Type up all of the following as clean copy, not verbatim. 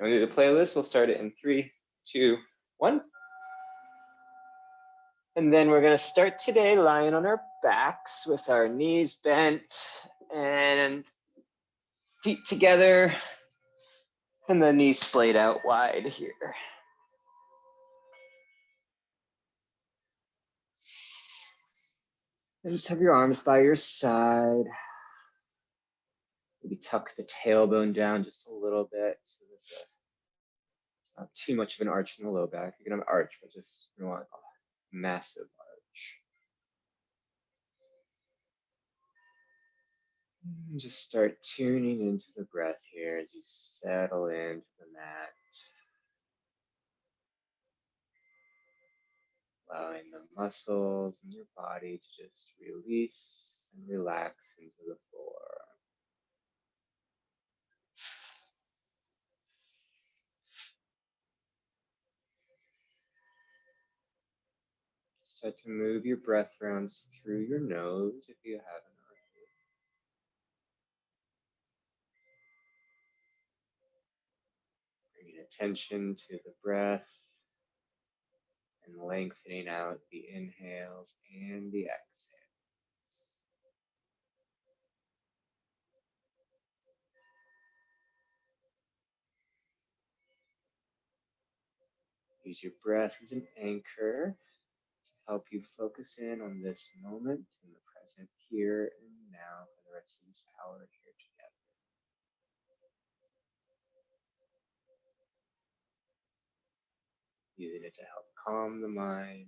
We'll do the playlist. We'll start it in 3, 2, 1. And then we're going to start today lying on our backs with our knees bent and feet together and the knees splayed out wide here. And just have your arms by your side. Maybe tuck the tailbone down just a little bit so that it's not too much of an arch in the low back. You're going to have an arch, but just you want a massive arch. And just start tuning into the breath here as you settle into the mat. Allowing the muscles in your body to just release and relax into the floor. Start to move your breath rounds through your nose if you haven't already. Bringing attention to the breath and lengthening out the inhales and the exhales. Use your breath as an anchor to help you focus in on this moment in the present here and now for the rest of this hour here together. Using it to help calm the mind,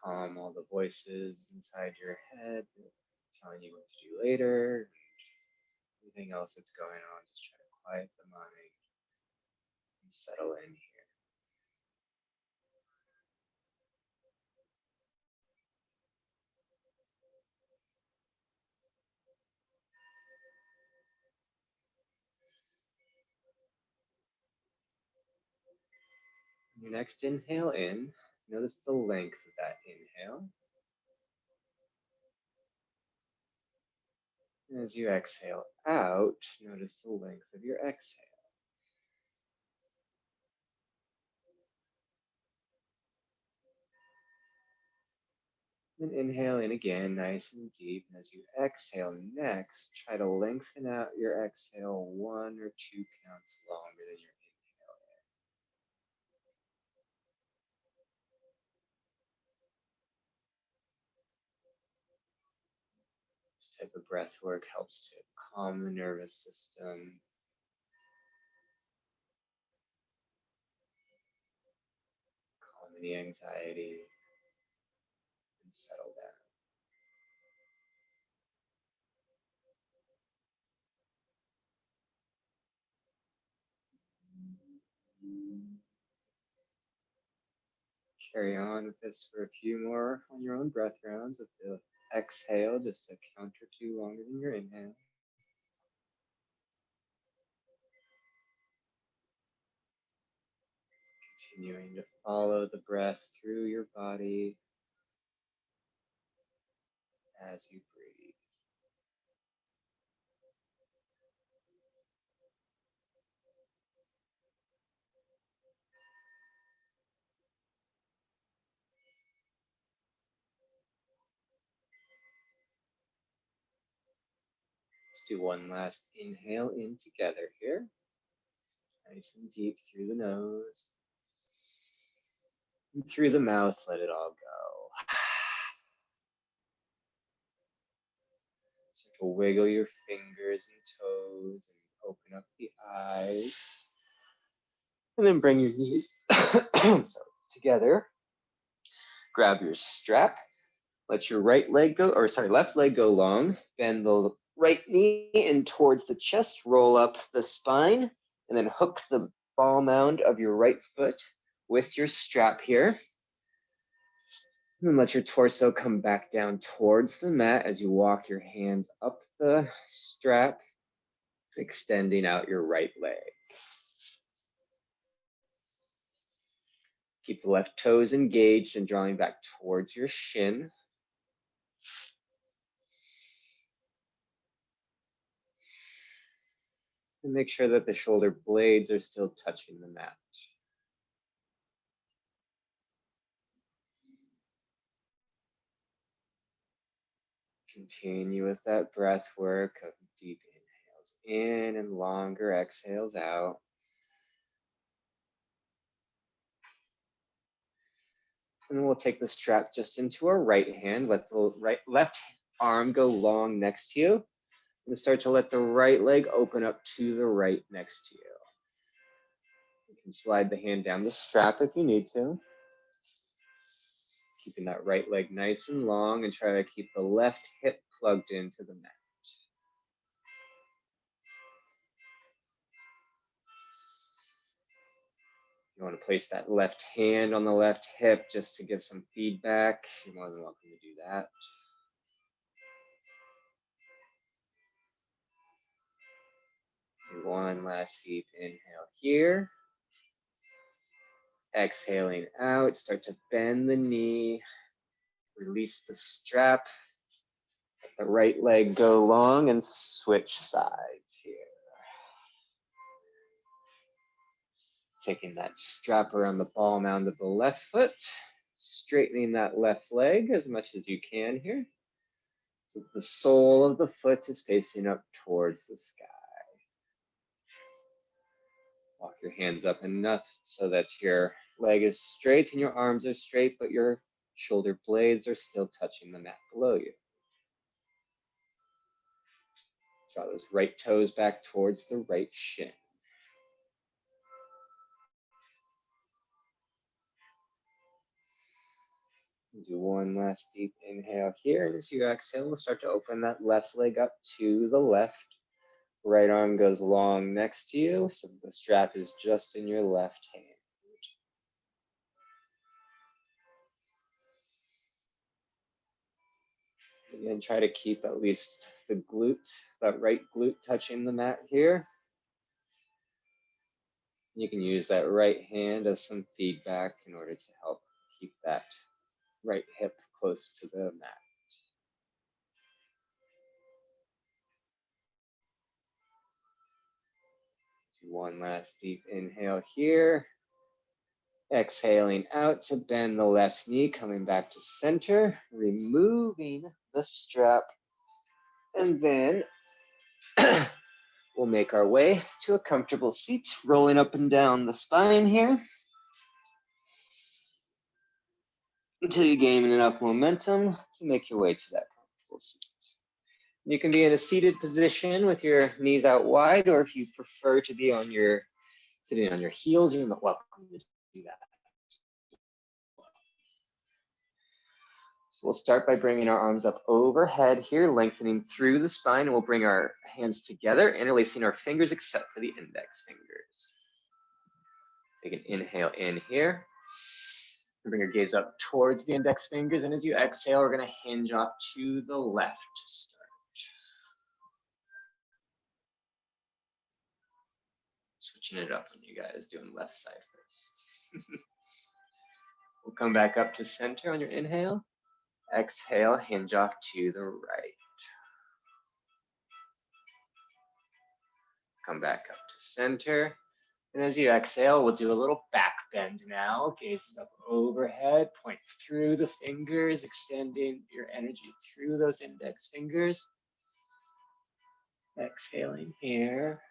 calm all the voices inside your head telling you what to do later, anything else that's going on. Just try to quiet the mind and settle in here. Your next inhale in, notice the length of that inhale. And as you exhale out, notice the length of your exhale. And inhale in again, nice and deep. And as you exhale next, try to lengthen out your exhale 1 or 2 counts longer than your inhale in. This type of breath work helps to calm the nervous system, calm any anxiety, and settle down. Carry on with this for a few more on your own breath rounds with the exhale, just a count or 2 longer than your inhale. Continuing to follow the breath through your body as you breathe. Let's do one last inhale in together here. Nice and deep through the nose. And through the mouth, let it all go. Start to wiggle your fingers and toes and open up the eyes. And then bring your knees together. Grab your strap. Let your left leg go long. Bend the right knee in towards the chest. Roll up the spine. And then hook the ball mound of your right foot with your strap here. And let your torso come back down towards the mat as you walk your hands up the strap, extending out your right leg. Keep the left toes engaged and drawing back towards your shin. And make sure that the shoulder blades are still touching the mat. Continue with that breath work of deep inhales in and longer exhales out. And we'll take the strap just into our right hand. Let the left arm go long next to you. And start to let the right leg open up to the right next to you. You can slide the hand down the strap if you need to. Keeping that right leg nice and long and try to keep the left hip plugged into the mat. You want to place that left hand on the left hip just to give some feedback. You're more than welcome to do that. One last deep inhale here. Exhaling out, start to bend the knee. Release the strap. Let the right leg go long and switch sides here. Taking that strap around the ball mound of the left foot. Straightening that left leg as much as you can here. So the sole of the foot is facing up towards the sky. Walk your hands up enough so that your leg is straight and your arms are straight, but your shoulder blades are still touching the mat below you. Draw those right toes back towards the right shin. Do one last deep inhale here. And as you exhale, we'll start to open that left leg up to the left. Right arm goes long next to you, so the strap is just in your left hand. Again, try to keep at least the glute, that right glute touching the mat here. You can use that right hand as some feedback in order to help keep that right hip close to the mat. Do one last deep inhale here. Exhaling out to bend the left knee, coming back to center, removing the strap. And then we'll make our way to a comfortable seat, rolling up and down the spine here until you gain enough momentum to make your way to that comfortable seat. You can be in a seated position with your knees out wide, or if you prefer to be sitting on your heels, you're welcome to do that. So we'll start by bringing our arms up overhead here, lengthening through the spine, and we'll bring our hands together, interlacing our fingers except for the index fingers. Take an inhale in here. Bring your gaze up towards the index fingers, and as you exhale, we're going to hinge off to the left to start. Switching it up on you guys, doing left side first. We'll come back up to center on your inhale. Exhale, hinge off to the right. Come back up to center. And as you exhale, we'll do a little back bend now. Gaze up overhead, point through the fingers, extending your energy through those index fingers. Exhaling here.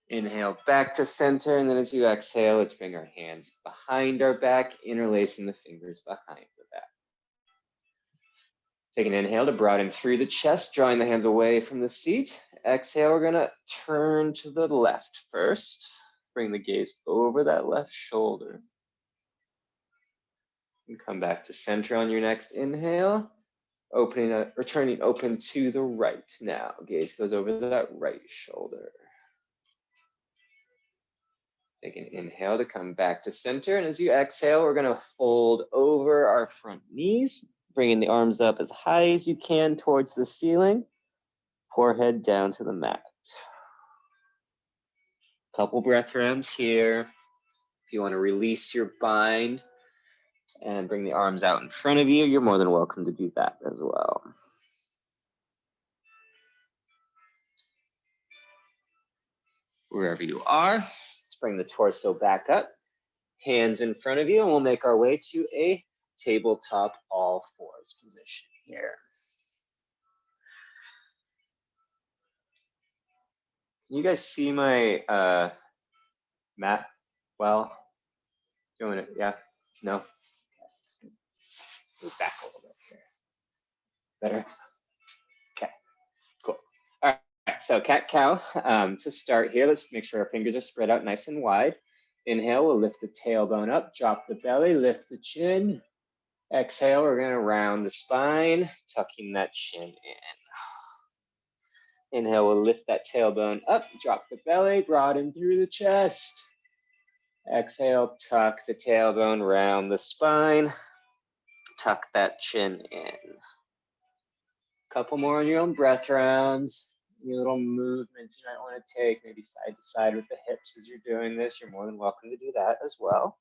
Inhale back to center, and then as you exhale, let's bring our hands behind our back, interlacing the fingers behind the back. Take an inhale to broaden through the chest, drawing the hands away from the seat. Exhale, we're gonna turn to the left first. Bring the gaze over that left shoulder. And come back to center on your next inhale. Returning open to the right now. Gaze goes over that right shoulder. Take an inhale to come back to center. And as you exhale, we're gonna fold over our front knees, bringing the arms up as high as you can towards the ceiling, forehead down to the mat. Couple breath rounds here. If you want to release your bind and bring the arms out in front of you, you're more than welcome to do that as well. wherever you are. Let's bring the torso back up, hands in front of you, and we'll make our way to a tabletop all fours position here. Can you guys see my mat well? Doing it, yeah? No? Move back a little bit here. Better? Okay, cool. All right, so cat-cow. To start here, let's make sure our fingers are spread out nice and wide. Inhale, we'll lift the tailbone up, drop the belly, lift the chin. Exhale, we're gonna round the spine, tucking that chin in. Inhale, we'll lift that tailbone up, drop the belly, broaden through the chest. Exhale, tuck the tailbone, round the spine, tuck that chin in. Couple more on your own breath rounds. Any little movements you might want to take, maybe side to side with the hips as you're doing this, you're more than welcome to do that as well.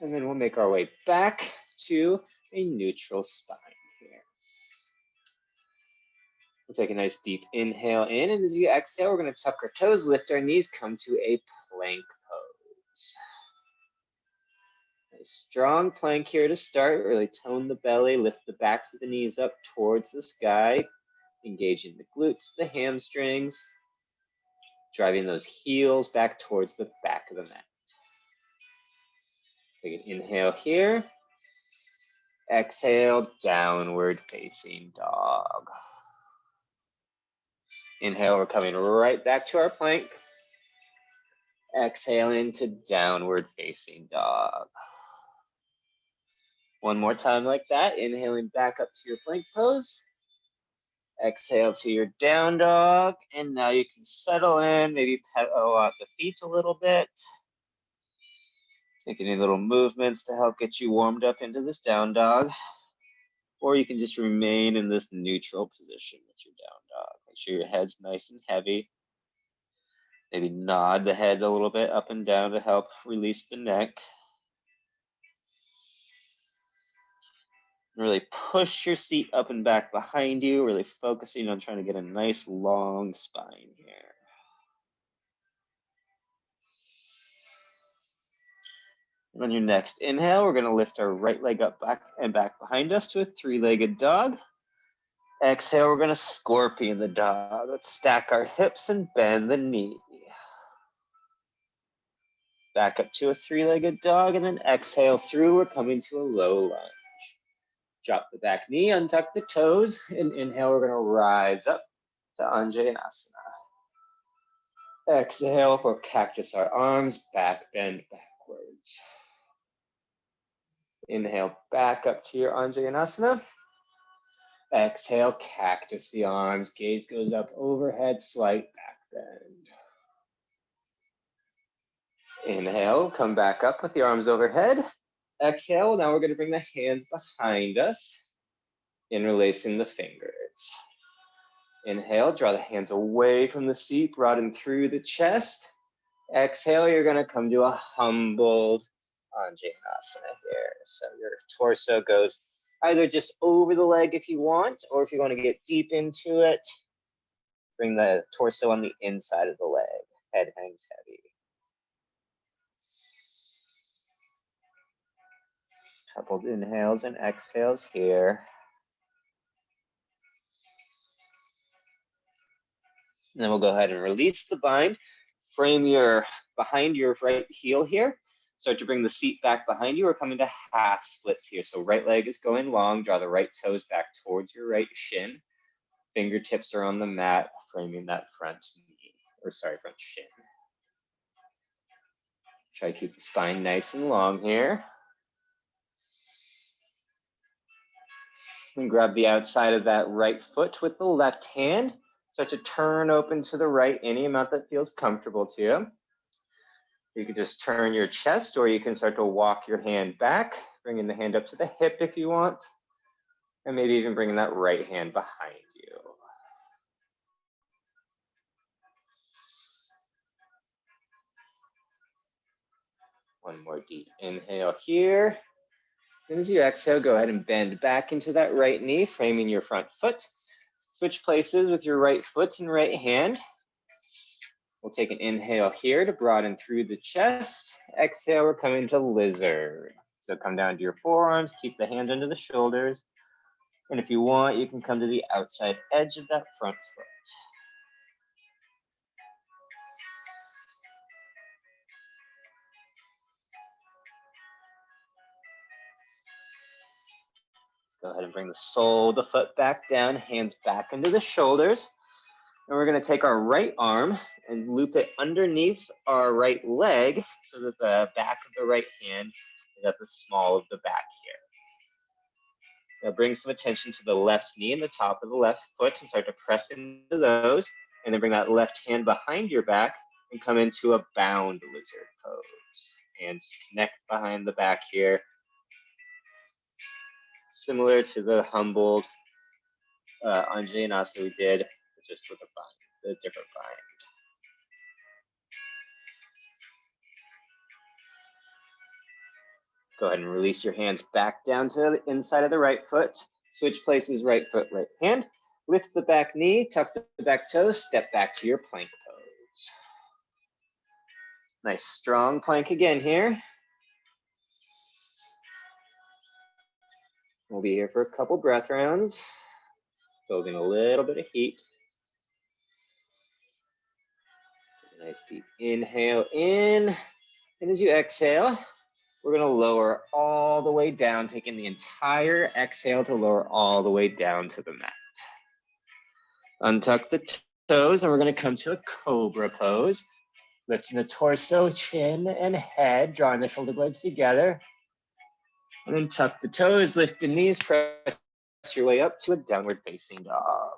And then we'll make our way back to a neutral spine here. We'll take a nice deep inhale in, and as you exhale, we're going to tuck our toes, lift our knees, come to a plank pose. A strong plank here to start. Really tone the belly, lift the backs of the knees up towards the sky, engaging the glutes, the hamstrings, driving those heels back towards the back of the mat. Take an inhale here. Exhale, downward facing dog. Inhale, we're coming right back to our plank. Exhale into downward facing dog. One more time like that, inhaling back up to your plank pose. Exhale to your down dog, and now you can settle in, maybe pedal out the feet a little bit. Take any little movements to help get you warmed up into this down dog. Or you can just remain in this neutral position with your down dog. Make sure your head's nice and heavy. Maybe nod the head a little bit up and down to help release the neck. Really push your seat up and back behind you, really focusing on trying to get a nice long spine here. And on your next inhale, we're going to lift our right leg up back and back behind us to a three-legged dog. Exhale, we're going to scorpion the dog. Let's stack our hips and bend the knee. Back up to a three-legged dog, and then exhale through. We're coming to a low lunge. Drop the back knee, untuck the toes, and inhale, we're gonna rise up to Anjaneyasana. Exhale for cactus our arms, back bend backwards. Inhale, back up to your Anjaneyasana. Exhale, cactus the arms, gaze goes up overhead, slight back bend. Inhale, come back up with the arms overhead. Exhale, now we're going to bring the hands behind us, interlacing the fingers. Inhale, draw the hands away from the seat, broaden through the chest. Exhale, you're going to come to a humbled Anjaneyasana here. So your torso goes either just over the leg if you want, or if you want to get deep into it, bring the torso on the inside of the leg. Head hangs heavy. Coupled inhales and exhales here. And then we'll go ahead and release the bind. Frame your behind your right heel here. Start to bring the seat back behind you. We're coming to half splits here. So right leg is going long. Draw the right toes back towards your right shin. Fingertips are on the mat, framing that front knee, front shin. Try to keep the spine nice and long here. And grab the outside of that right foot with the left hand. Start to turn open to the right, any amount that feels comfortable to you. You can just turn your chest, or you can start to walk your hand back, bringing the hand up to the hip if you want, and maybe even bringing that right hand behind you. One more deep inhale here. And as you exhale, go ahead and bend back into that right knee, framing your front foot. Switch places with your right foot and right hand. We'll take an inhale here to broaden through the chest. Exhale, we're coming to lizard. So come down to your forearms, keep the hands under the shoulders. And if you want, you can come to the outside edge of that front foot. Go ahead and bring the sole of the foot back down, hands back into the shoulders. And we're going to take our right arm and loop it underneath our right leg so that the back of the right hand is at the small of the back here. Now bring some attention to the left knee and the top of the left foot and start to press into those. And then bring that left hand behind your back and come into a bound lizard pose. Hands connect behind the back here. Similar to the humbled Anjaneyasana we did, just with a different bind. Go ahead and release your hands back down to the inside of the right foot. Switch places, right foot, right hand. Lift the back knee, tuck the back toes, step back to your plank pose. Nice strong plank again here. We'll be here for a couple breath rounds, building a little bit of heat. Take a nice deep inhale in, and as you exhale, we're going to lower all the way down, taking the entire exhale to lower all the way down to the mat. Untuck the toes, and we're going to come to a cobra pose. Lifting the torso, chin, and head, drawing the shoulder blades together. And then tuck the toes, lift the knees, press your way up to a downward facing dog.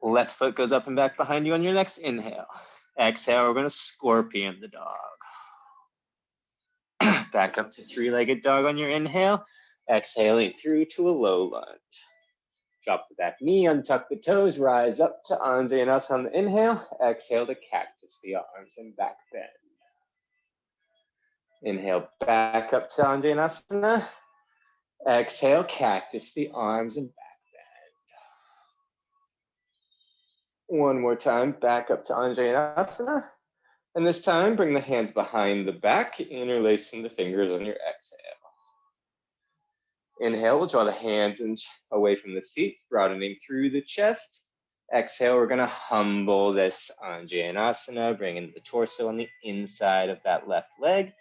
Left foot goes up and back behind you on your next inhale. Exhale, we're going to scorpion the dog. Back up to three-legged dog on your inhale. Exhaling through to a low lunge. Drop the back knee, untuck the toes, rise up to Anjaneyasana on the inhale. Exhale to cactus the arms and back bend. Inhale back up to Anjaneyasana. Exhale, cactus the arms and back bend. One more time, back up to Anjaneyasana. And this time, bring the hands behind the back, interlacing the fingers on your exhale. Inhale, we'll draw the hands away from the seat, broadening through the chest. Exhale, we're going to humble this Anjaneyasana, bringing the torso on the inside of that left leg.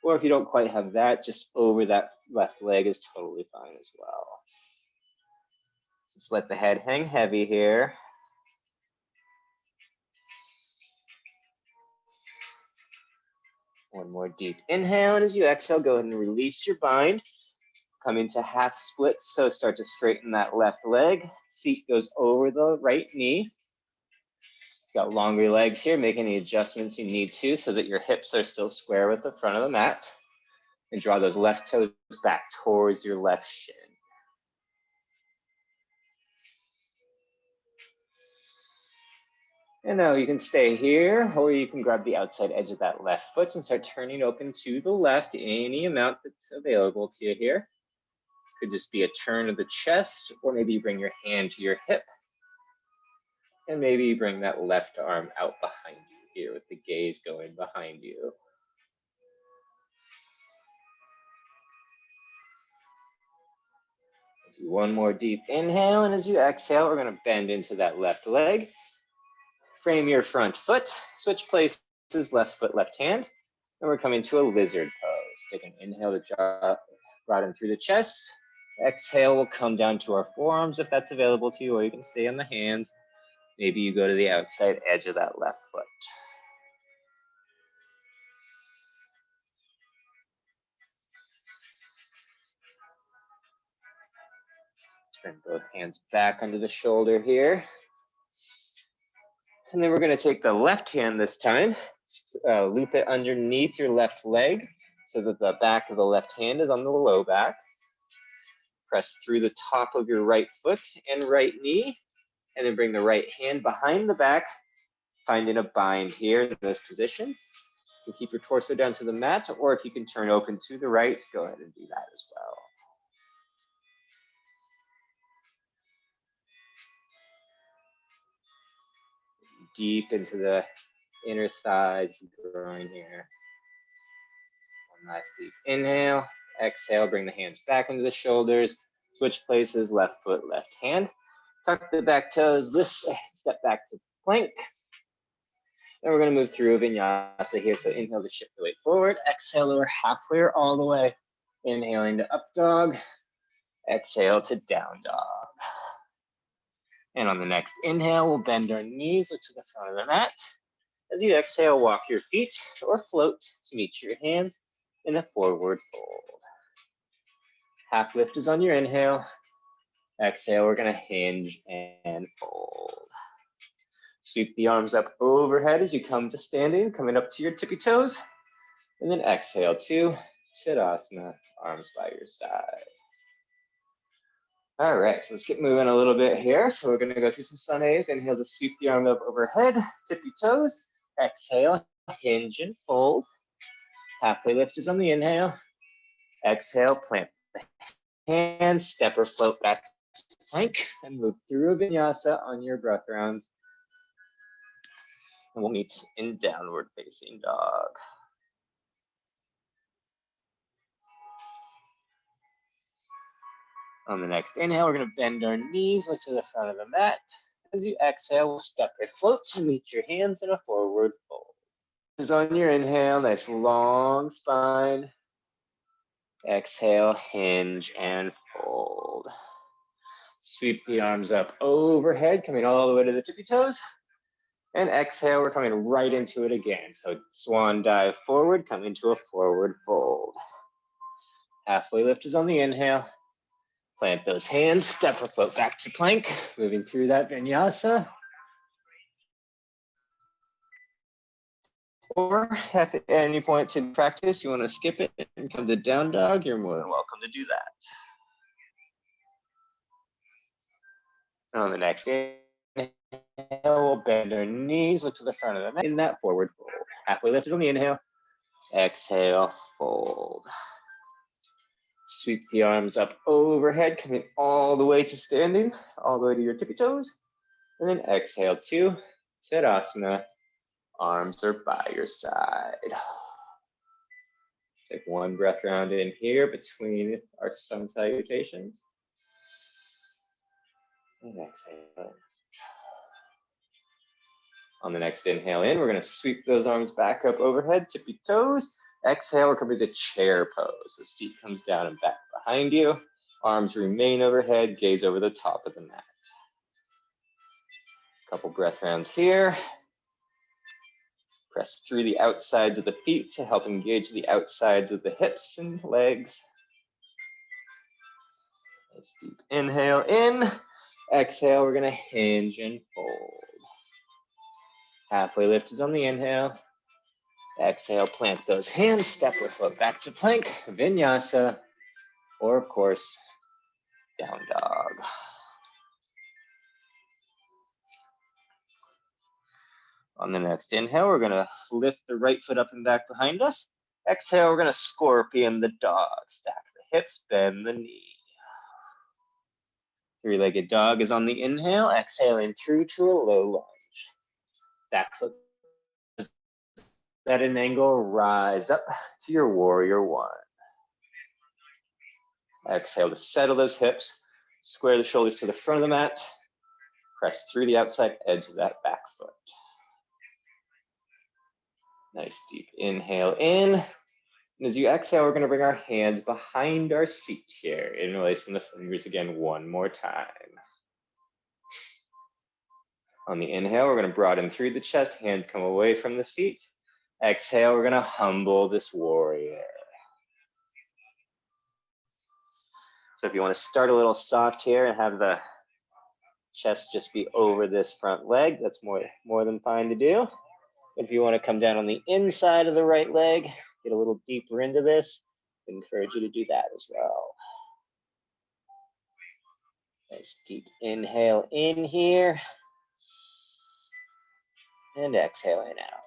Or if you don't quite have that, just over that left leg is totally fine as well. Just let the head hang heavy here. One more deep inhale, and as you exhale, go ahead and release your bind. Come into half splits, so start to straighten that left leg. Seat goes over the right knee. Got longer legs here, make any adjustments you need to so that your hips are still square with the front of the mat. And draw those left toes back towards your left shin. And now you can stay here, or you can grab the outside edge of that left foot and start turning open to the left, any amount that's available to you here. Could just be a turn of the chest, or maybe you bring your hand to your hip. And maybe you bring that left arm out behind you here with the gaze going behind you. Do one more deep inhale, and as you exhale, we're going to bend into that left leg. Frame your front foot, switch places, left foot, left hand, and we're coming to a lizard pose. Take an inhale to draw, broaden through the chest. Exhale, we'll come down to our forearms if that's available to you, or you can stay on the hands. Maybe you go to the outside edge of that left foot. Bring both hands back under the shoulder here. And then we're going to take the left hand this time, loop it underneath your left leg so that the back of the left hand is on the low back. Press through the top of your right foot and right knee, and then bring the right hand behind the back, finding a bind here in this position. You can keep your torso down to the mat, or if you can turn open to the right, go ahead and do that as well. Deep into the inner thighs, groin here. One nice deep inhale. Exhale, bring the hands back into the shoulders. Switch places, left foot, left hand. Tuck the back toes, lift, step back to plank. Then we're gonna move through vinyasa here. So inhale to shift the weight forward. Exhale, lower halfway or all the way. Inhaling to up dog. Exhale to down dog. And on the next inhale, we'll bend our knees, look to the front of the mat. As you exhale, walk your feet or float to meet your hands in a forward fold. Half lift is on your inhale. Exhale, we're gonna hinge and fold. Sweep the arms up overhead as you come to standing, coming up to your tippy toes. And then exhale to Tadasana, arms by your side. All right, so let's get moving a little bit here. So we're gonna go through some sun A's. Inhale to sweep the arm up overhead, tippy toes. Exhale, hinge and fold. Halfway lift is on the inhale. Exhale, plant the hands, step or float back to plank, and move through a vinyasa on your breath rounds. And we'll meet in downward facing dog. On the next inhale, we're gonna bend our knees, look to the front of the mat. As you exhale, we'll step or float to meet your hands in a forward fold. This is on your inhale, nice long spine. Exhale, hinge and fold. Sweep the arms up overhead, coming all the way to the tippy toes. And exhale, we're coming right into it again. So swan dive forward, come into a forward fold. Halfway lift is on the inhale. Plant those hands, step or float back to plank, moving through that vinyasa. Or at any point in practice, you want to skip it and come to down dog, you're more than welcome to do that. On the next inhale, we'll bend our knees, look to the front of the mat in that forward fold. Halfway lift is on the inhale. Exhale, fold. Sweep the arms up overhead, coming all the way to standing, all the way to your tippy toes. And then exhale to Tadasana. Arms are by your side. Take one breath round in here between our sun salutations. And exhale. On the next inhale in, we're gonna sweep those arms back up overhead, tippy toes. Exhale, we're coming to chair pose. The seat comes down and back behind you. Arms remain overhead, gaze over the top of the mat. Couple breath rounds here. Press through the outsides of the feet to help engage the outsides of the hips and legs. Nice deep inhale in. Exhale, we're gonna hinge and fold. Halfway lift is on the inhale. Exhale, plant those hands, step or float back to plank, vinyasa, or of course, down dog. On the next inhale, we're gonna lift the right foot up and back behind us. Exhale, we're gonna scorpion the dog. Stack the hips, bend the knee. Three-legged dog is on the inhale, exhaling through to a low lunge. Back foot at an angle, rise up to your warrior one. Exhale to settle those hips, square the shoulders to the front of the mat, press through the outside edge of that back foot. Nice deep inhale in. And as you exhale, we're gonna bring our hands behind our seat here, interlacing the fingers again one more time. On the inhale, we're gonna broaden through the chest, hands come away from the seat. Exhale, we're gonna humble this warrior. So if you wanna start a little soft here and have the chest just be over this front leg, that's more than fine to do. If you wanna come down on the inside of the right leg, get a little deeper into this, I encourage you to do that as well. Nice deep inhale in here. And exhaling out.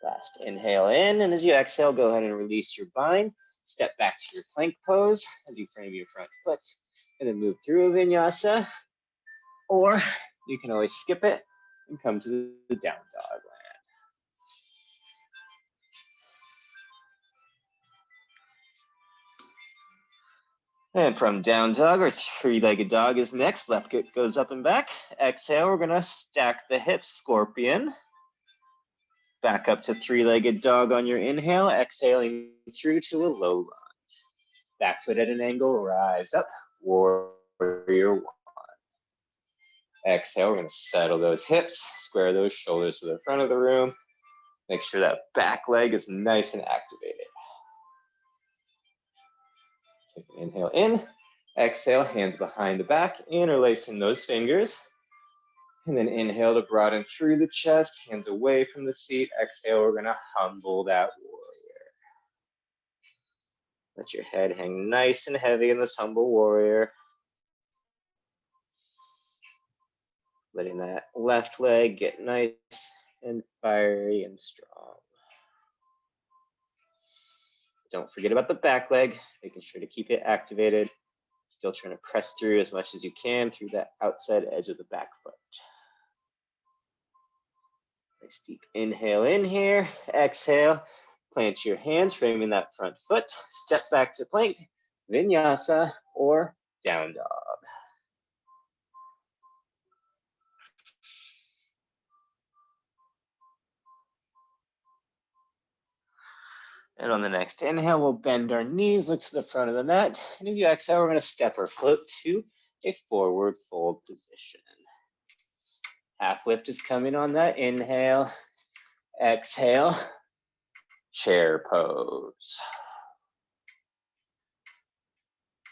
Last inhale in, and as you exhale, go ahead and release your bind. Step back to your plank pose as you frame your front foot, and then move through a vinyasa. Or you can always skip it and come to the down dog land. And from down dog or three-legged dog is next. Left foot goes up and back. Exhale, we're gonna stack the hips, scorpion. Back up to three-legged dog on your inhale, exhaling through to a low lunge. Back foot at an angle, rise up, warrior one. Exhale, we're gonna settle those hips, square those shoulders to the front of the room. Make sure that back leg is nice and activated. Take an inhale in, exhale, hands behind the back, interlacing those fingers. And then inhale to broaden through the chest, hands away from the seat. Exhale, we're gonna humble that warrior. Let your head hang nice and heavy in this humble warrior. Letting that left leg get nice and fiery and strong. Don't forget about the back leg, making sure to keep it activated. Still trying to press through as much as you can through that outside edge of the back foot. Nice deep inhale in here, exhale, plant your hands, framing that front foot, step back to plank, vinyasa, or down dog. And on the next inhale, we'll bend our knees, look to the front of the mat. And as you exhale, we're gonna step or float to a forward fold position. Half lift is coming on that inhale, exhale, chair pose.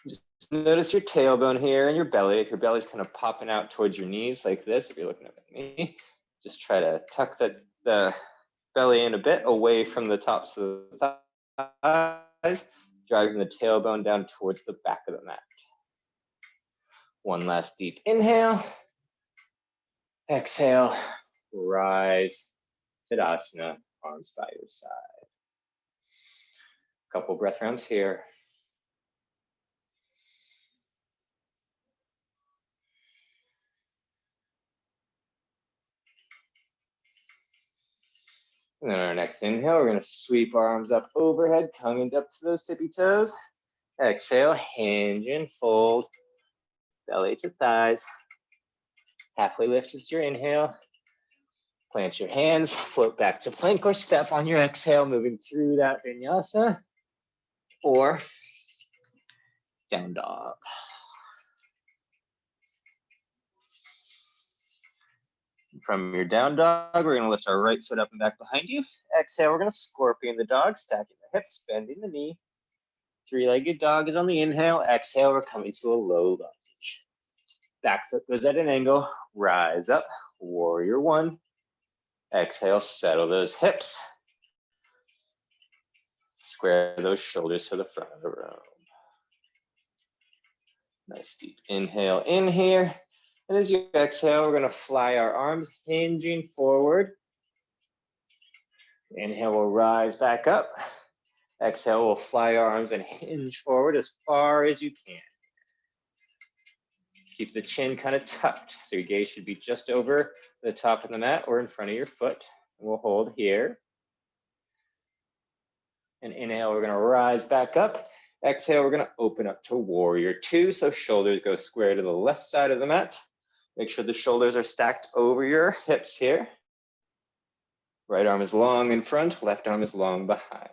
Just notice your tailbone here and your belly. If your belly's kind of popping out towards your knees like this, if you're looking up at me, just try to tuck the belly in a bit away from the tops of the thighs, driving the tailbone down towards the back of the mat. One last deep inhale. Exhale, rise, Tadasana, arms by your side. Couple breath rounds here. And then our next inhale, we're gonna sweep our arms up overhead, coming up to those tippy toes. Exhale, hinge and fold, belly to thighs. Halfway lift is your inhale. Plant your hands, float back to plank or step on your exhale, moving through that vinyasa, or down dog. From your down dog, we're gonna lift our right foot up and back behind you. Exhale, we're gonna scorpion the dog, stacking the hips, bending the knee. Three-legged dog is on the inhale. Exhale, we're coming to a low lunge. Back foot goes at an angle, rise up, warrior one. Exhale, settle those hips. Square those shoulders to the front of the room. Nice deep inhale in here. And as you exhale, we're gonna fly our arms, hinging forward. Inhale, we'll rise back up. Exhale, we'll fly our arms and hinge forward as far as you can. Keep the chin kind of tucked, so your gaze should be just over the top of the mat or in front of your foot. And we'll hold here. And inhale, we're gonna rise back up. Exhale, we're gonna open up to warrior two, so shoulders go square to the left side of the mat. Make sure the shoulders are stacked over your hips here. Right arm is long in front, left arm is long behind.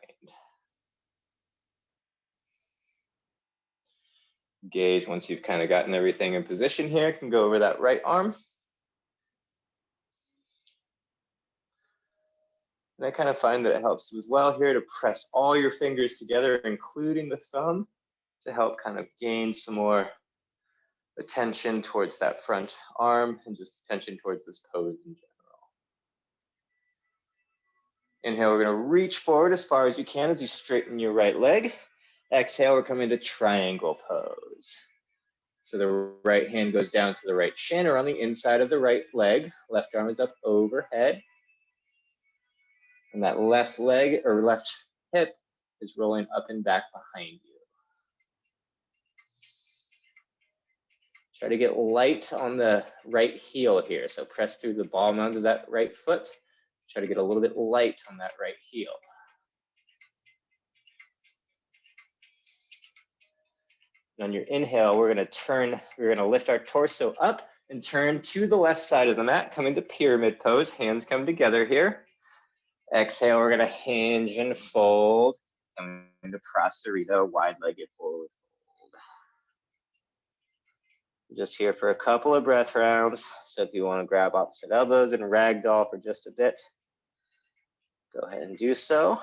Gaze, once you've kind of gotten everything in position here, can go over that right arm. And I kind of find that it helps as well here to press all your fingers together, including the thumb, to help kind of gain some more attention towards that front arm and just attention towards this pose in general. Inhale, we're gonna reach forward as far as you can as you straighten your right leg. Exhale, we're coming to triangle pose. So the right hand goes down to the right shin or on the inside of the right leg. Left arm is up overhead. And that left leg or left hip is rolling up and back behind you. Try to get light on the right heel here. So press through the ball mound of that right foot. Try to get a little bit light on that right heel. And on your inhale, we're gonna lift our torso up and turn to the left side of the mat, come into pyramid pose, hands come together here. Exhale, we're gonna hinge and fold, come into Prasarita, wide-legged forward fold. Just here for a couple of breath rounds. So if you wanna grab opposite elbows and ragdoll for just a bit, go ahead and do so.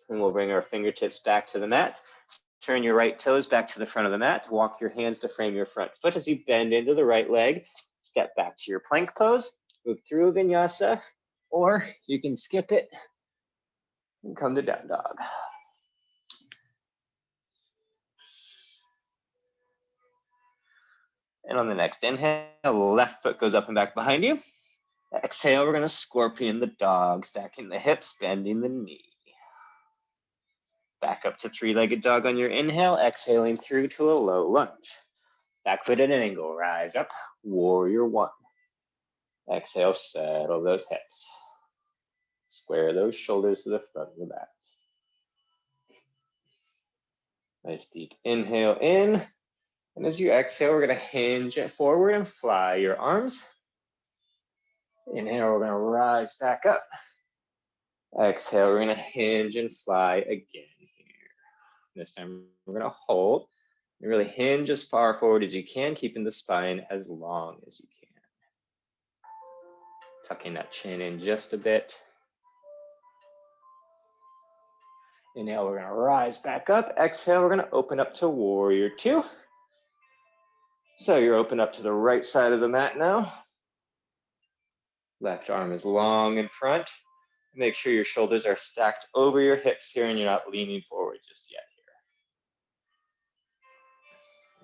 And we'll bring our fingertips back to the mat. Turn your right toes back to the front of the mat. Walk your hands to frame your front foot as you bend into the right leg. Step back to your plank pose. Move through vinyasa, or you can skip it and come to down dog. And on the next inhale, left foot goes up and back behind you. Exhale, we're gonna scorpion the dog, stacking the hips, bending the knee. Back up to three-legged dog on your inhale, exhaling through to a low lunge. Back foot at an angle, rise up, warrior one. Exhale, settle those hips. Square those shoulders to the front of the mat. Nice deep inhale in. And as you exhale, we're gonna hinge forward and fly your arms. Inhale, we're gonna rise back up. Exhale, we're gonna hinge and fly again here. This time, we're gonna hold. And really hinge as far forward as you can, keeping the spine as long as you can. Tucking that chin in just a bit. Inhale, we're gonna rise back up. Exhale, we're gonna open up to warrior two. So you're open up to the right side of the mat now. Left arm is long in front. Make sure your shoulders are stacked over your hips here and you're not leaning forward just yet here.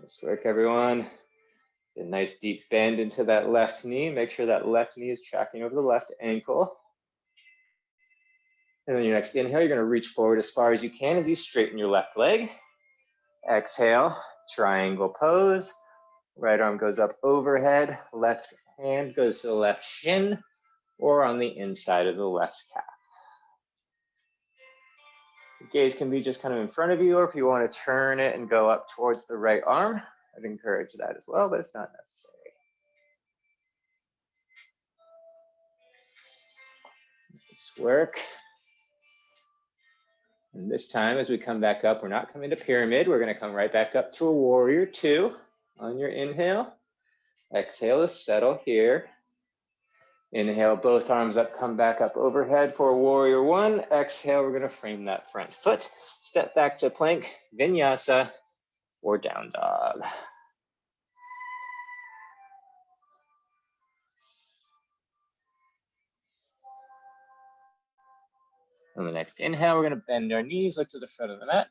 Nice work, everyone. A nice deep bend into that left knee. Make sure that left knee is tracking over the left ankle. And then your next inhale, you're gonna reach forward as far as you can as you straighten your left leg. Exhale, triangle pose. Right arm goes up overhead, left hand goes to the left shin or on the inside of the left calf. The gaze can be just kind of in front of you, or if you want to turn it and go up towards the right arm, I'd encourage that as well, but it's not necessary. Nice work. And this time, as we come back up, we're not coming to pyramid. We're going to come right back up to a warrior two on your inhale. Exhale to settle here. Inhale, both arms up, come back up overhead for warrior one. Exhale, we're going to frame that front foot. Step back to plank, vinyasa, or down dog. On the next inhale, we're going to bend our knees, look to the front of the mat.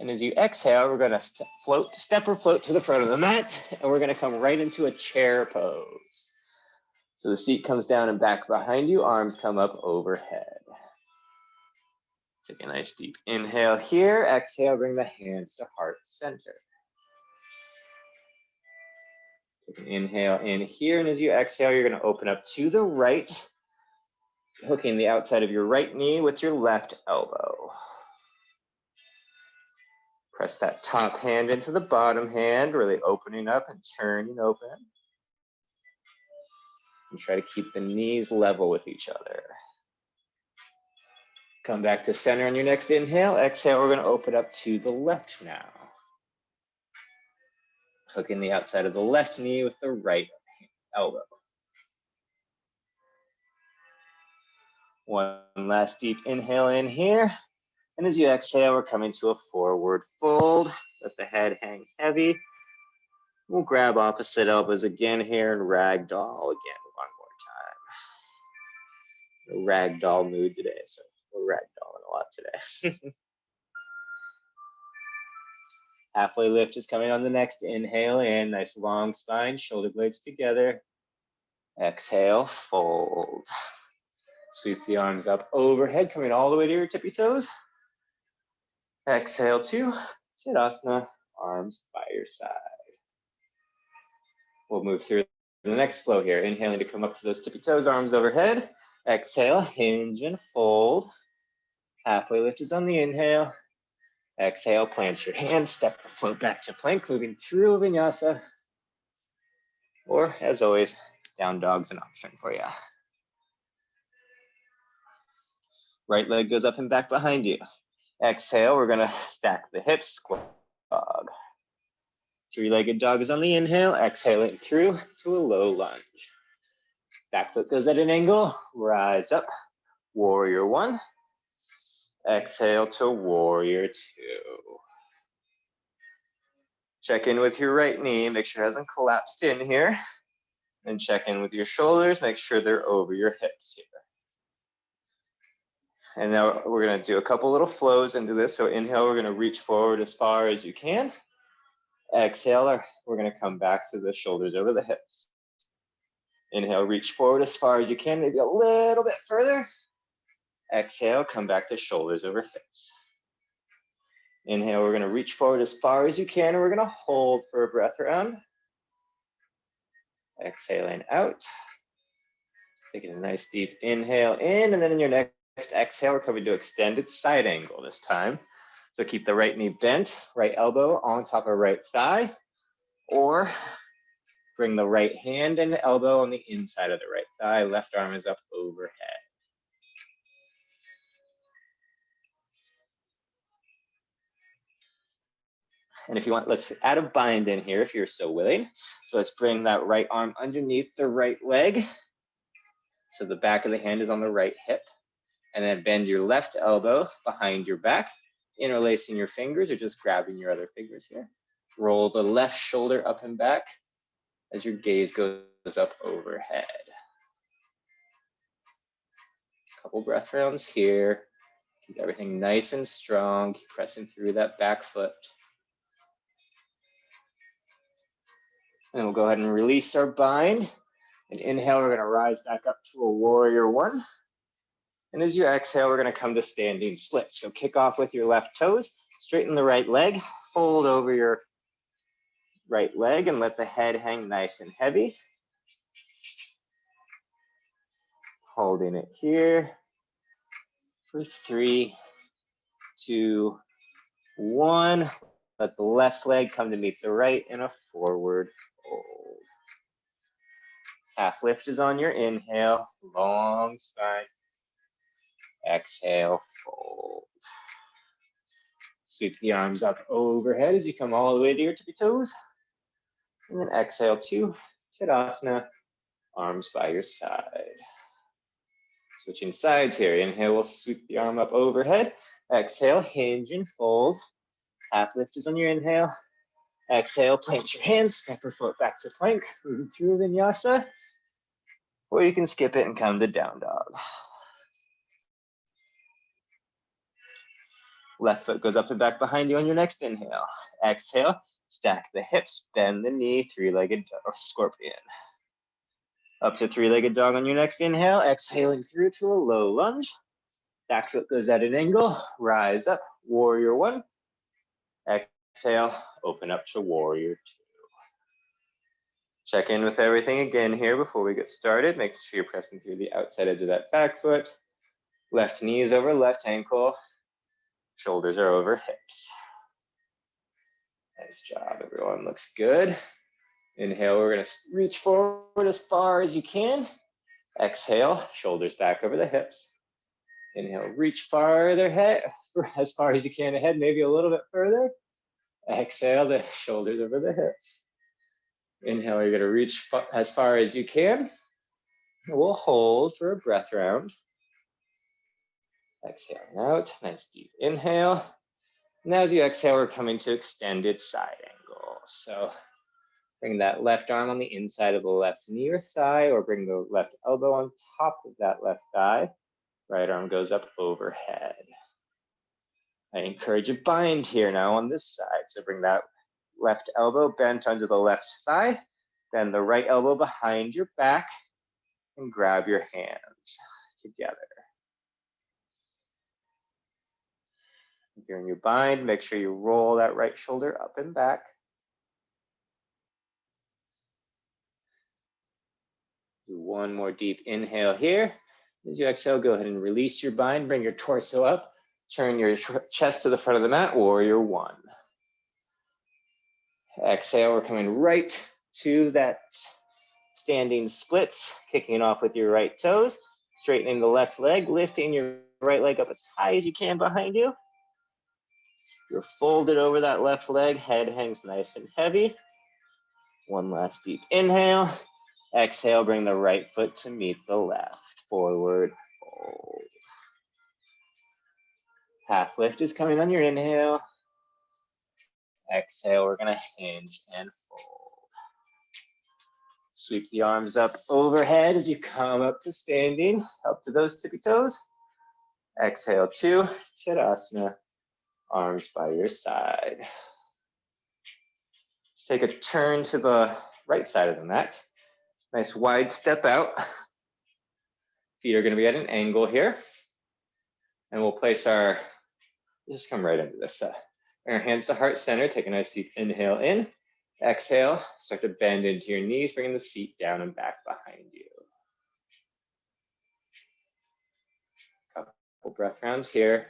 And as you exhale, we're going to step or float to the front of the mat, and we're going to come right into a chair pose. So the seat comes down and back behind you, arms come up overhead. Take a nice deep inhale here. Exhale, bring the hands to heart center. Take an inhale in here, and as you exhale, you're going to open up to the right, hooking the outside of your right knee with your left elbow. Press that top hand into the bottom hand, really opening up and turning open. And try to keep the knees level with each other. Come back to center on your next inhale. Exhale, we're going to open up to the left now. Hooking the outside of the left knee with the right elbow. One last deep inhale in here. And as you exhale, we're coming to a forward fold. Let the head hang heavy. We'll grab opposite elbows again here and ragdoll again one more time. A ragdoll mood today, so we're ragdolling a lot today. Halfway lift is coming on the next inhale in. Nice long spine, shoulder blades together. Exhale, fold. Sweep the arms up overhead, coming all the way to your tippy toes. Exhale to Tadasana, arms by your side. We'll move through the next flow here. Inhaling to come up to those tippy toes, arms overhead. Exhale, hinge and fold. Halfway lift is on the inhale. Exhale, plant your hands, step or float back to plank, moving through vinyasa. Or, as always, down dog's an option for you. Right leg goes up and back behind you. Exhale, we're gonna stack the hips, squat dog. Three-legged dog is on the inhale, exhaling through to a low lunge. Back foot goes at an angle, rise up, warrior one. Exhale to warrior two. Check in with your right knee, make sure it hasn't collapsed in here. And check in with your shoulders, make sure they're over your hips here. And now we're gonna do a couple little flows into this. So inhale, we're gonna reach forward as far as you can. Exhale, we're gonna come back to the shoulders over the hips. Inhale, reach forward as far as you can, maybe a little bit further. Exhale, come back to shoulders over hips. Inhale, we're gonna reach forward as far as you can, and we're gonna hold for a breath round. Exhaling out. Taking a nice deep inhale in, and then in your next exhale, we're coming to extended side angle this time. So keep the right knee bent, right elbow on top of right thigh, or bring the right hand and elbow on the inside of the right thigh. Left arm is up overhead. And if you want, let's add a bind in here if you're so willing. So let's bring that right arm underneath the right leg. So the back of the hand is on the right hip. And then bend your left elbow behind your back, interlacing your fingers or just grabbing your other fingers here. Roll the left shoulder up and back as your gaze goes up overhead. Couple breath rounds here. Keep everything nice and strong. Keep pressing through that back foot. And we'll go ahead and release our bind. And inhale, we're gonna rise back up to a warrior one. And as you exhale, we're gonna come to standing split. So kick off with your left toes, straighten the right leg, fold over your right leg and let the head hang nice and heavy. Holding it here for 3, 2, 1. Let the left leg come to meet the right in a forward fold. Half lift is on your inhale, long spine. Exhale, fold. Sweep the arms up overhead as you come all the way to your tippy toes. And then exhale to Tadasana, arms by your side. Switching sides here. Inhale, we'll sweep the arm up overhead. Exhale, hinge and fold. Half lift is on your inhale. Exhale, plant your hands, step or float back to plank, moving through vinyasa. Or you can skip it and come to down dog. Left foot goes up and back behind you on your next inhale. Exhale, stack the hips, bend the knee, three-legged scorpion. Up to three-legged dog on your next inhale, exhaling through to a low lunge. Back foot goes at an angle, rise up, warrior one. Exhale, open up to warrior two. Check in with everything again here before we get started. Make sure you're pressing through the outside edge of that back foot. Left knee is over left ankle. Shoulders are over hips. Nice job, everyone. Looks good. Inhale, we're gonna reach forward as far as you can. Exhale, shoulders back over the hips. Inhale, reach farther ahead, as far as you can ahead, maybe a little bit further. Exhale, the shoulders over the hips. Inhale, you're gonna reach as far as you can. We'll hold for a breath round. Exhaling out, nice deep inhale. Now as you exhale, we're coming to extended side angle. So bring that left arm on the inside of the left knee or thigh, or bring the left elbow on top of that left thigh. Right arm goes up overhead. I encourage a bind here now on this side. So bring that left elbow bent under the left thigh, then the right elbow behind your back, and grab your hands together. If you're in your bind, make sure you roll that right shoulder up and back. Do one more deep inhale here. As you exhale, go ahead and release your bind, bring your torso up, turn your chest to the front of the mat, warrior one. Exhale, we're coming right to that standing splits, kicking off with your right toes, straightening the left leg, lifting your right leg up as high as you can behind you. You're folded over that left leg, head hangs nice and heavy. One last deep inhale. Exhale, bring the right foot to meet the left. Forward fold. Half lift is coming on your inhale. Exhale, we're gonna hinge and fold. Sweep the arms up overhead as you come up to standing, up to those tippy toes. Exhale, two, Tadasana, arms by your side. Let's take a turn to the right side of the mat. Nice wide step out. Feet are gonna be at an angle here. And we'll place our, just come right into this. Our hands to heart center, take a nice deep inhale in. Exhale, start to bend into your knees, bringing the seat down and back behind you. Couple breath rounds here.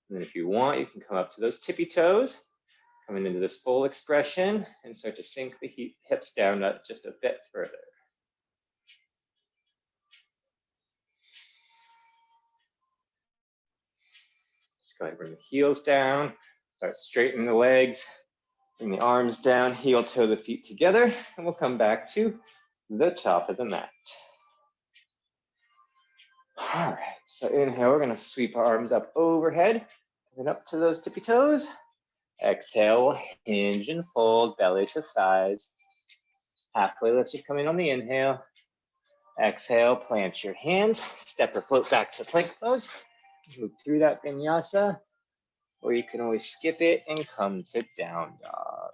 And then if you want, you can come up to those tippy toes, coming into this full expression and start to sink the hips down just a bit further. Just go ahead and bring the heels down, start straightening the legs, bring the arms down, heel toe the feet together, and we'll come back to the top of the mat. All right, so inhale, we're gonna sweep our arms up overhead, and up to those tippy toes. Exhale, hinge and fold, belly to thighs. Halfway lift is coming on the inhale. Exhale, plant your hands, step or float back to plank pose. Move through that vinyasa, or you can always skip it and come to down dog.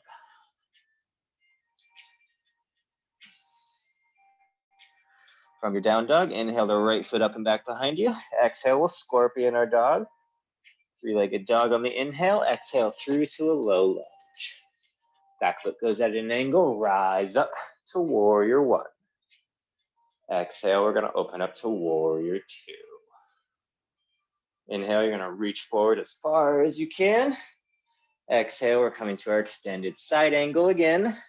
From your down dog, inhale the right foot up and back behind you. Exhale, we'll scorpion our dog. Three-legged dog on the inhale, exhale through to a low lunge. Back foot goes at an angle, rise up to warrior one. Exhale, we're gonna open up to warrior two. Inhale, you're gonna reach forward as far as you can. Exhale, we're coming to our extended side angle again.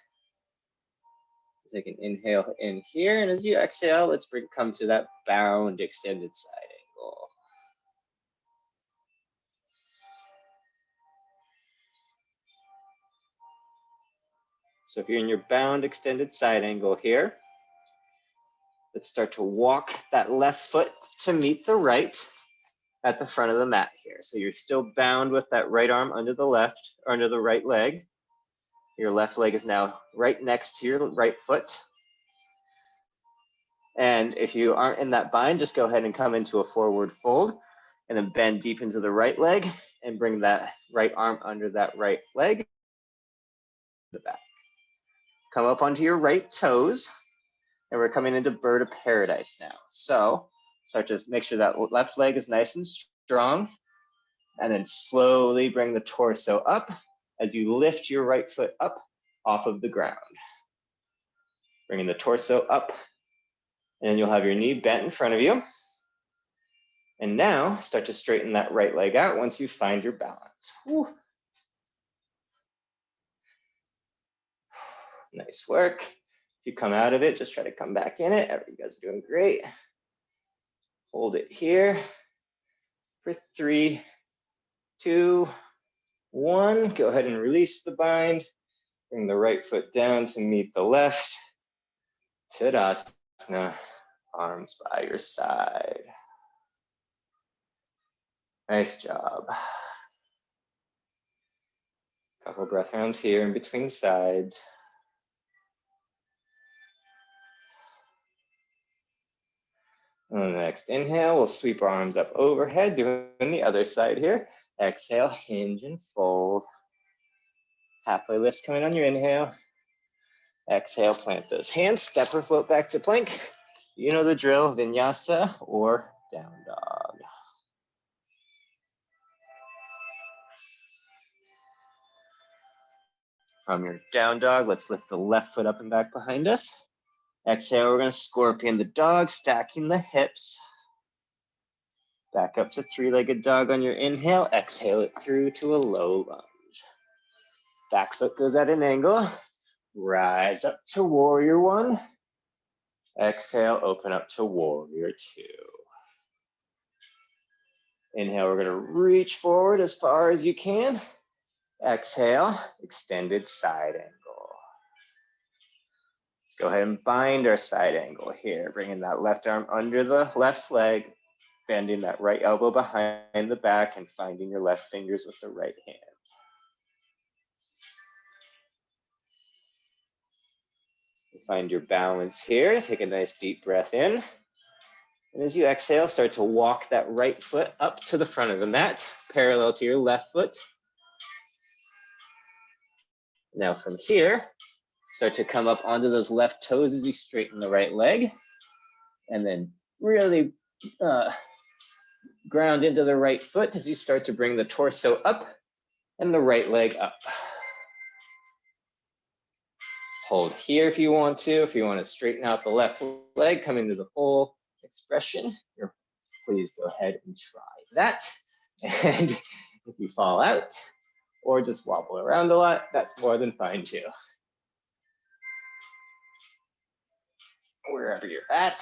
Take an inhale in here, and as you exhale, let's come to that bound extended side angle. So if you're in your bound extended side angle here, let's start to walk that left foot to meet the right at the front of the mat here. So you're still bound with that right arm under the left, or under the right leg. Your left leg is now right next to your right foot. And if you aren't in that bind, just go ahead and come into a forward fold and then bend deep into the right leg and bring that right arm under that right leg. The back. Come up onto your right toes, and we're coming into bird of paradise now. So start to make sure that left leg is nice and strong, and then slowly bring the torso up as you lift your right foot up off of the ground. Bringing the torso up, and you'll have your knee bent in front of you. And now start to straighten that right leg out once you find your balance. Whew. Nice work. If you come out of it, just try to come back in it. You guys are doing great. Hold it here for 3, 2, 1. Go ahead and release the bind. Bring the right foot down to meet the left. Tadasana, arms by your side. Nice job. Couple breath rounds here in between sides. On the next inhale, we'll sweep our arms up overhead, doing the other side here. Exhale, hinge and fold. Halfway lifts coming on your inhale. Exhale, plant those hands, step or float back to plank. You know the drill, vinyasa or down dog. From your down dog, let's lift the left foot up and back behind us. Exhale, we're gonna scorpion the dog, stacking the hips. Back up to three-legged dog on your inhale. Exhale it through to a low lunge. Back foot goes at an angle. Rise up to warrior one. Exhale, open up to warrior two. Inhale, we're gonna reach forward as far as you can. Exhale, extended side angle. Let's go ahead and bind our side angle here, bringing that left arm under the left leg, bending that right elbow behind the back and finding your left fingers with the right hand. Find your balance here. Take a nice deep breath in. And as you exhale, start to walk that right foot up to the front of the mat, parallel to your left foot. Now from here, start to come up onto those left toes as you straighten the right leg. And then really ground into the right foot as you start to bring the torso up and the right leg up. Hold here if you want to. If you want to straighten out the left leg, come into the full expression. Please go ahead and try that. And if you fall out or just wobble around a lot, that's more than fine too. Wherever you're at.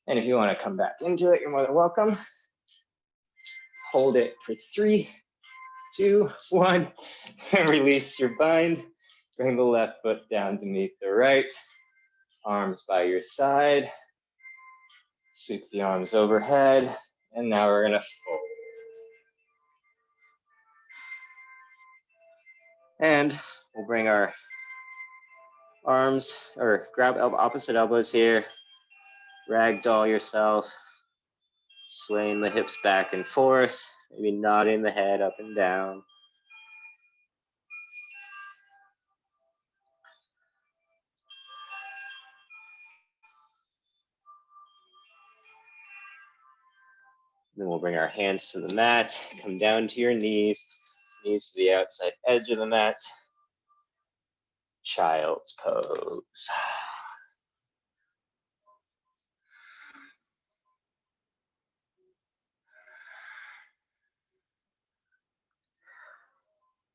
And if you want to come back into it, you're more than welcome. Hold it for 3, 2, 1, and release your bind. Bring the left foot down to meet the right. Arms by your side. Sweep the arms overhead. And now we're gonna fold. And we'll bring our arms, or grab opposite elbows here. Ragdoll yourself. Swaying the hips back and forth. Maybe nodding the head up and down. Then we'll bring our hands to the mat, come down to your knees, knees to the outside edge of the mat. Child's pose.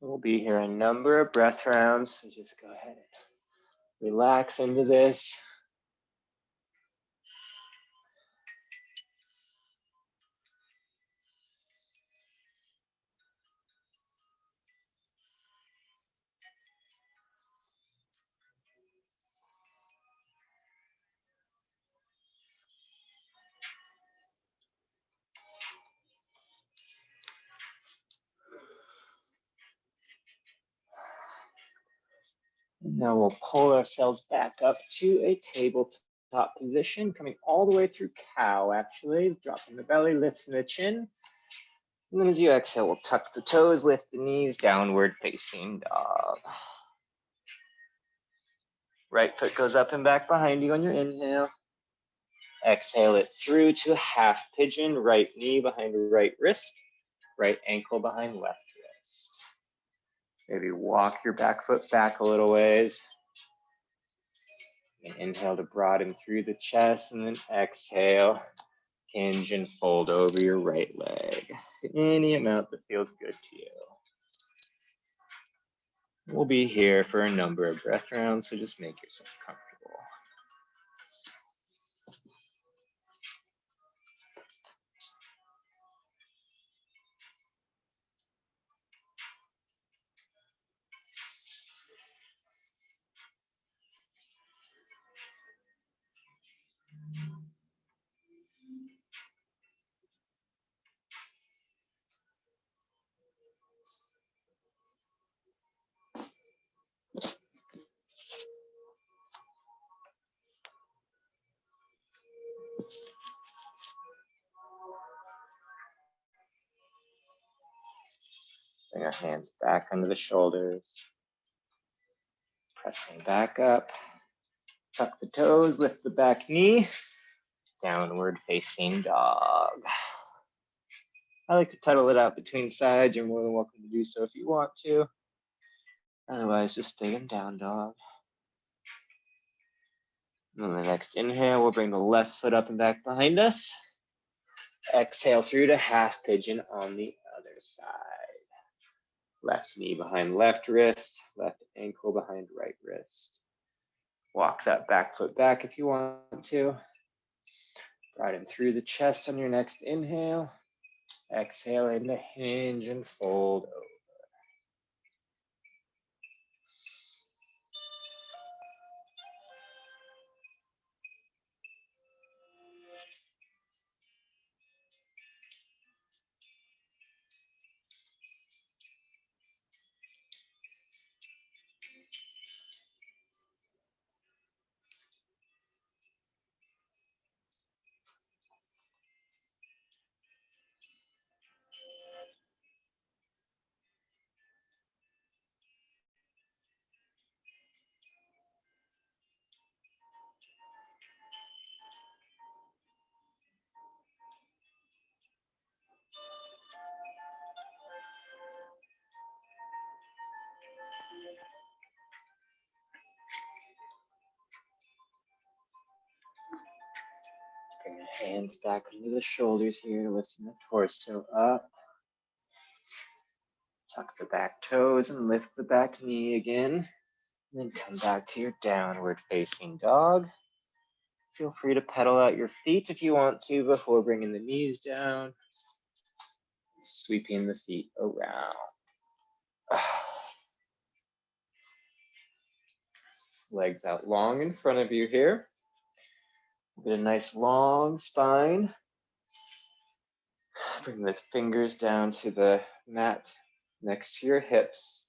We'll be here a number of breath rounds, so just go ahead and relax into this. And now we'll pull ourselves back up to a tabletop position, coming all the way through cow, actually. Dropping the belly, lifting the chin. And then as you exhale, we'll tuck the toes, lift the knees, downward facing dog. Right foot goes up and back behind you on your inhale. Exhale it through to half pigeon, right knee behind right wrist, right ankle behind left wrist. Maybe walk your back foot back a little ways. And inhale to broaden through the chest, and then exhale, hinge and fold over your right leg. Any amount that feels good to you. We'll be here for a number of breath rounds, so just make yourself comfortable. Bring our hands back under the shoulders. Pressing back up. Tuck the toes, lift the back knee. Downward facing dog. I like to pedal it out between sides. You're more than welcome to do so if you want to. Otherwise, just stay in down dog. And on the next inhale, we'll bring the left foot up and back behind us. Exhale through to half pigeon on the other side. Left knee behind left wrist, left ankle behind right wrist. Walk that back foot back if you want to. Broaden through the chest on your next inhale. Exhale into hinge and fold over. Bring the hands back into the shoulders here, lifting the torso up. Tuck the back toes and lift the back knee again. And then come back to your downward facing dog. Feel free to pedal out your feet if you want to before bringing the knees down. Sweeping the feet around. Legs out long in front of you here. Get a nice long spine. Bring the fingers down to the mat next to your hips.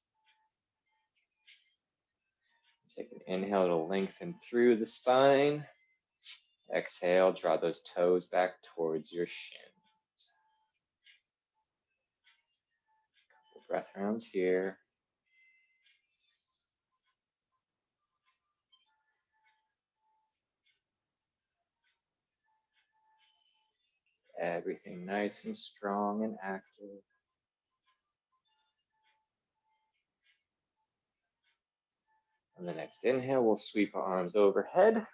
Take an inhale to lengthen through the spine. Exhale, draw those toes back towards your shins. Couple breath rounds here. Everything nice and strong and active. On the next inhale, we'll sweep our arms overhead.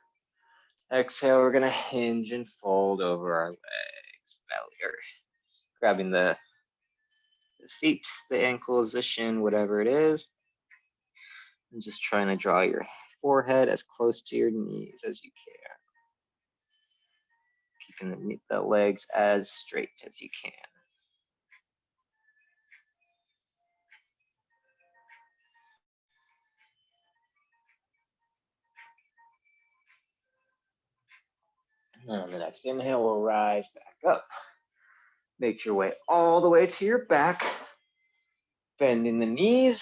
Exhale, we're gonna hinge and fold over our legs, belly, or grabbing the feet, the ankles, the shin, whatever it is. And just trying to draw your forehead as close to your knees as you can. Keeping the legs as straight as you can. And on the next inhale, we'll rise back up. Make your way all the way to your back. Bending the knees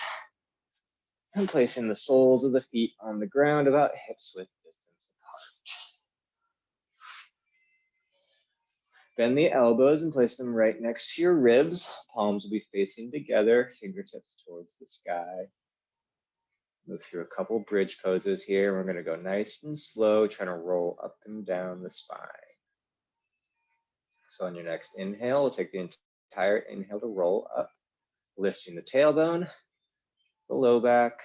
and placing the soles of the feet on the ground about hips width distance apart. Bend the elbows and place them right next to your ribs. Palms will be facing together, fingertips towards the sky. Move through a couple bridge poses here. We're going to go nice and slow, trying to roll up and down the spine. So on your next inhale, we'll take the entire inhale to roll up, lifting the tailbone, the low back,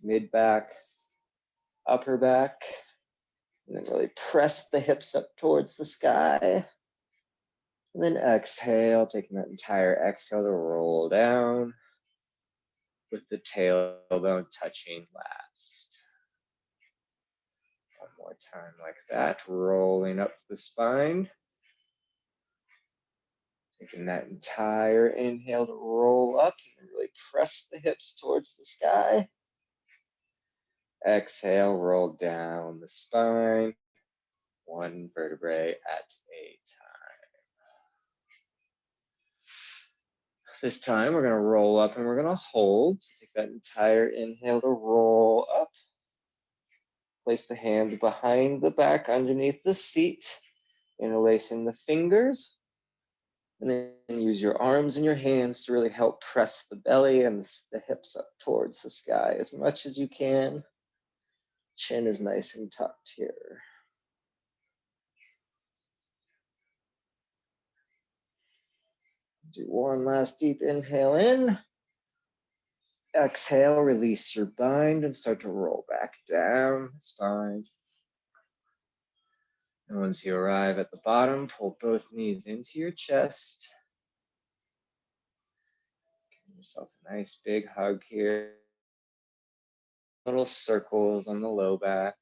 mid back, upper back, and then really press the hips up towards the sky. And then exhale, taking that entire exhale to roll down with the tailbone touching last. One more time like that, rolling up the spine. Taking that entire inhale to roll up and really press the hips towards the sky. Exhale, roll down the spine, one vertebrae at a time. This time we're going to roll up and we're going to hold. So take that entire inhale to roll up. Place the hands behind the back underneath the seat, interlacing the fingers. And then use your arms and your hands to really help press the belly and the hips up towards the sky as much as you can. Chin is nice and tucked here. Do one last deep inhale in. Exhale, release your bind and start to roll back down the spine. And once you arrive at the bottom, pull both knees into your chest. Give yourself a nice big hug here. Little circles on the low back.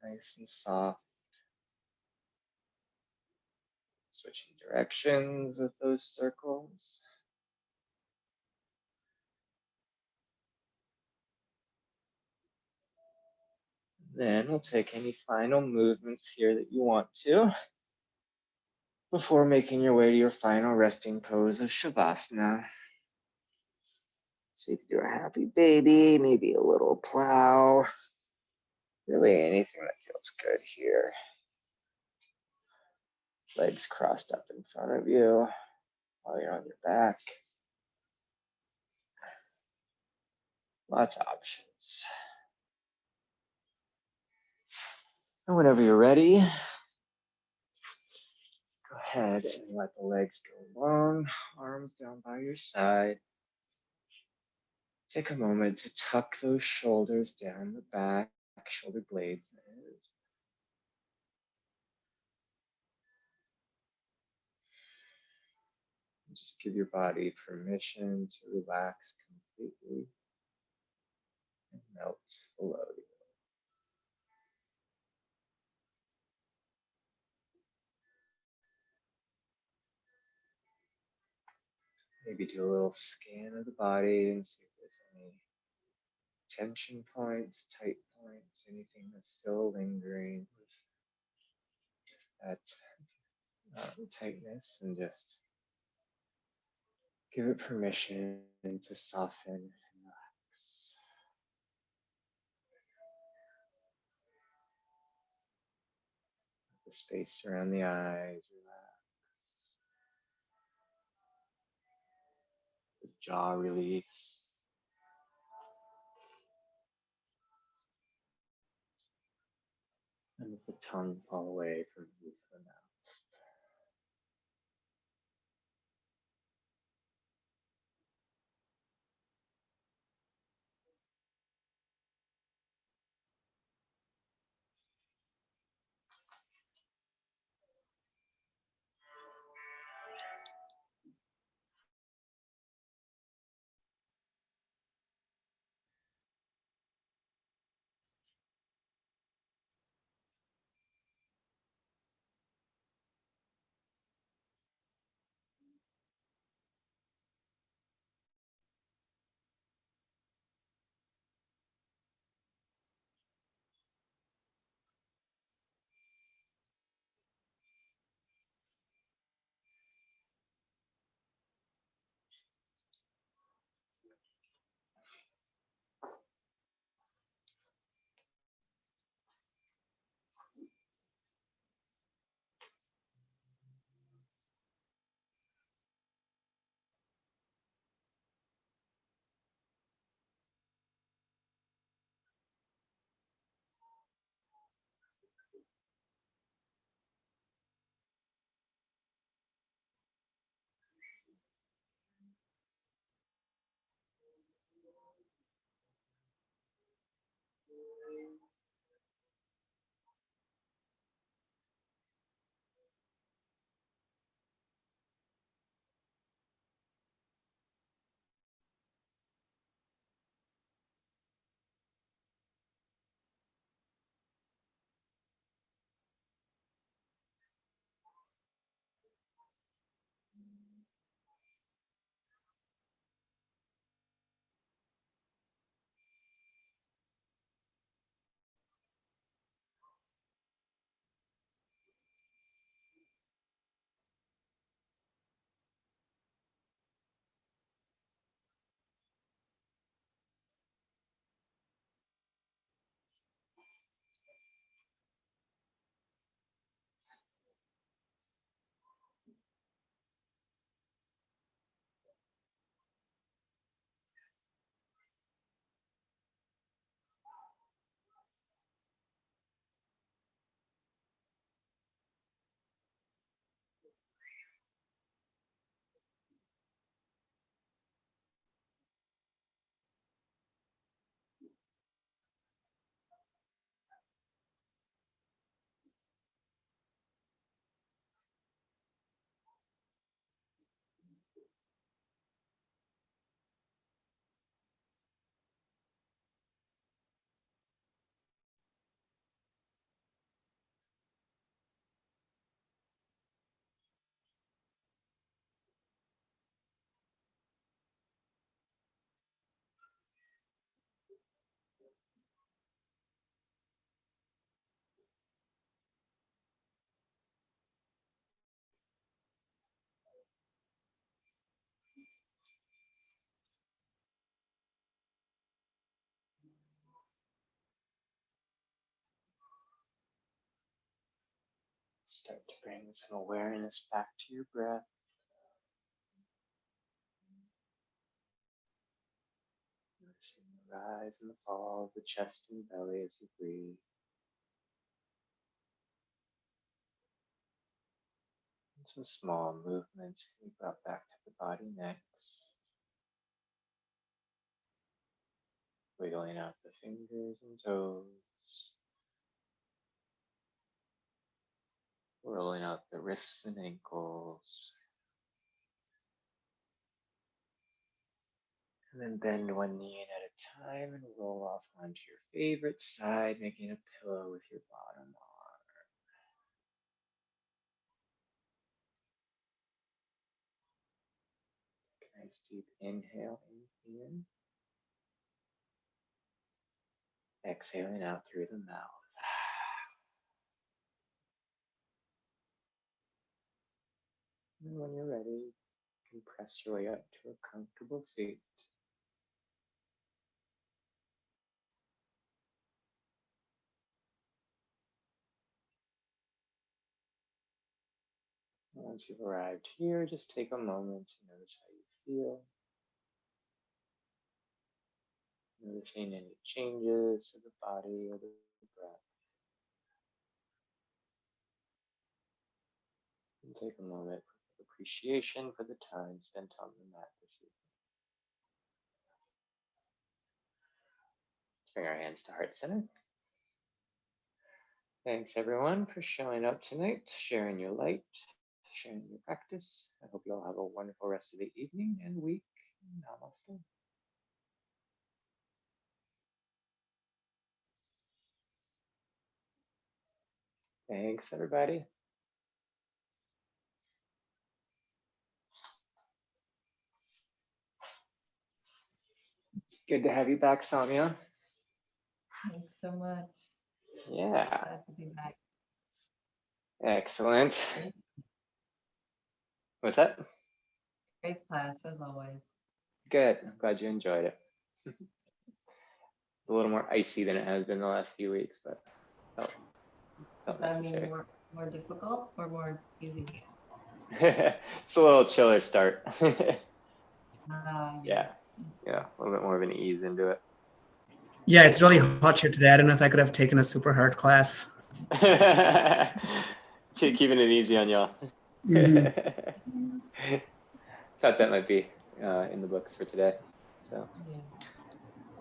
Nice and soft. Switching directions with those circles. Then we'll take any final movements here that you want to before making your way to your final resting pose of Shavasana. So you can do a happy baby, maybe a little plow, really anything that feels good here. Legs crossed up in front of you while you're on your back. Lots of options. And whenever you're ready, go ahead and let the legs go long, arms down by your side. Take a moment to tuck those shoulders down the back, shoulder blades. Just give your body permission to relax completely and melt below you. Maybe do a little scan of the body and see if there's any tension points, tight points, anything that's still lingering with that tightness, and just give it permission to soften and relax. The space around the eyes relax. The jaw release. And let the tongue fall away from the roof of the mouth. Start to bring some awareness back to your breath. Noticing the rise and the fall of the chest and belly as you breathe. And some small movements can be brought back to the body next. Wiggling out the fingers and toes. Rolling out the wrists and ankles. And then bend one knee in at a time and roll off onto your favorite side, making a pillow with your bottom arm. Nice deep inhale in here. Exhaling out through the mouth. And when you're ready, you can press your way up to a comfortable seat. Once you've arrived here, just take a moment to notice how you feel. Noticing any changes to the body or the breath. And take a moment for appreciation for the time spent on the mat this evening. Let's bring our hands to heart center. Thanks everyone for showing up tonight, sharing your light, sharing your practice. I hope you all have a wonderful rest of the evening and week. Namaste. Thanks, everybody. Good to have you back, Samia. Thanks so much. Yeah. Glad to be back. Excellent. What's that? Great class as always. Good. I'm glad you enjoyed it. A little more icy than it has been the last few weeks, but felt necessary. More difficult or more easy? It's a little chiller start. Yeah. Yeah, a little bit more of an ease into it. Yeah, it's really hot here today. I don't know if I could have taken a super hard class. Keeping it easy on y'all. Mm-hmm. Thought that might be in the books for today. So, Yeah.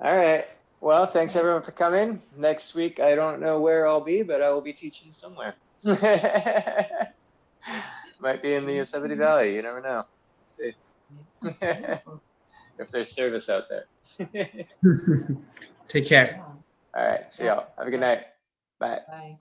All right. Well, thanks everyone for coming. Next week, I don't know where I'll be, but I will be teaching somewhere. Might be in the Yosemite Valley. You never know. Let's see. If there's service out there. Take care. All right. See y'all. Have a good night. Bye. Bye.